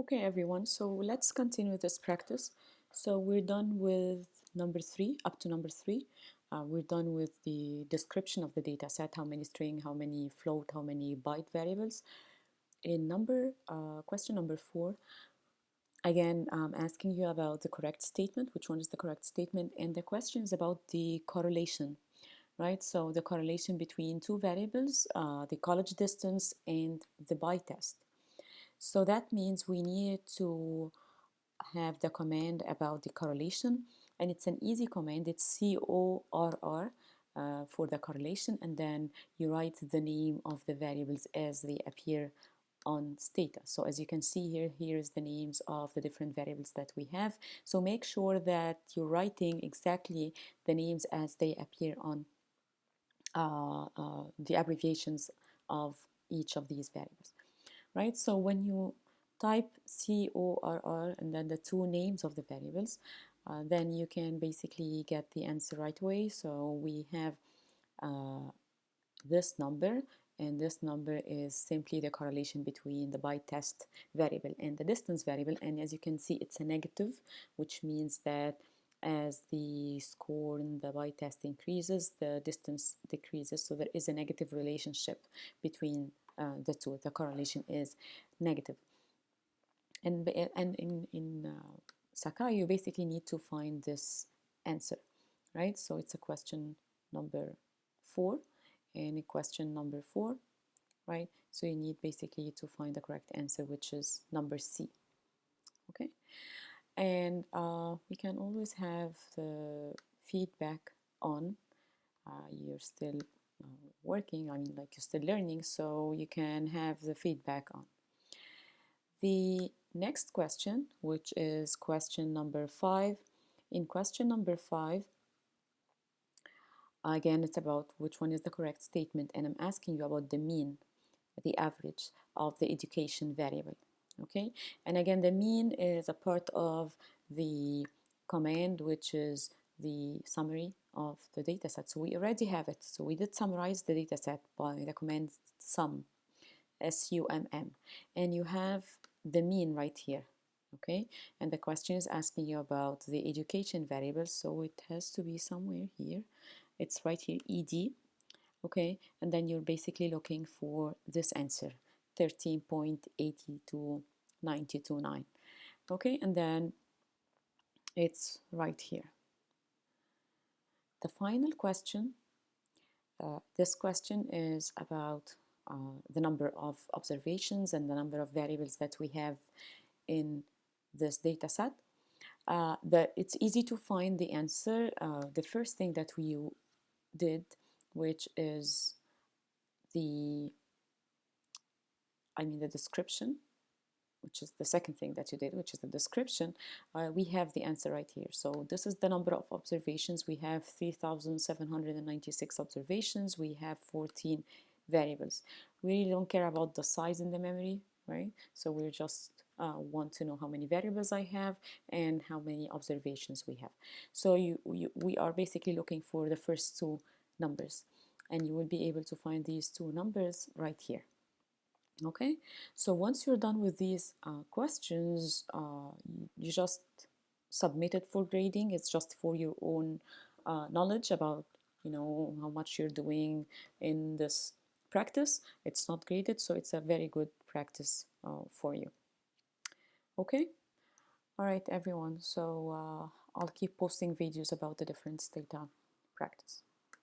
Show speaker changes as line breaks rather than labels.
Okay, everyone, so let's continue this practice. So we're done with number 3, up to number 3. We're done with the description of the data set, how many string, how many float, how many byte variables. In question number 4, again, I'm asking you about the correct statement, which one is the correct statement, and the question is about the correlation, right? So the correlation between two variables, the college distance and the byte test. So that means we need to have the command about the correlation, and it's an easy command. It's CORR for the correlation, and then you write the name of the variables as they appear on Stata. So as you can see here, here's the names of the different variables that we have. So make sure that you're writing exactly the names as they appear on the abbreviations of each of these variables, right? So when you type CORR and then the two names of the variables, then you can basically get the answer right away. So we have this number, and this number is simply the correlation between the byte test variable and the distance variable. And as you can see, it's a negative, which means that as the score in the byte test increases, the distance decreases. So there is a negative relationship between the two. The correlation is negative. And in Sakai, you basically need to find this answer, right? So it's a question number 4, and a question number 4, right? So you need basically to find the correct answer, which is number C, okay? And we can always have the feedback on. You're still working, I mean, like you're still learning, so you can have the feedback on. The next question, which is question number 5. In question number 5, again, it's about which one is the correct statement, and I'm asking you about the mean, the average of the education variable, okay? And again, the mean is a part of the command, which is the summary of the data set. So we already have it. So we did summarize the data set by the command sum, SUMM, and you have the mean right here, okay? And the question is asking you about the education variable, so it has to be somewhere here. It's right here, ED, okay? And then you're basically looking for this answer, 13.82929, okay? And then it's right here. The final question, this question is about the number of observations and the number of variables that we have in this data set. It's easy to find the answer. The first thing that we did, which is the description, which is the second thing that you did, which is the description, we have the answer right here. So this is the number of observations. We have 3,796 observations. We have 14 variables. We really don't care about the size in the memory, right? So we just want to know how many variables I have and how many observations we have. So we are basically looking for the first two numbers, and you will be able to find these two numbers right here. Okay, so once you're done with these questions, you just submit it for grading. It's just for your own knowledge about, you know, how much you're doing in this practice. It's not graded, so it's a very good practice for you. Okay, all right, everyone. So I'll keep posting videos about the different Stata practice.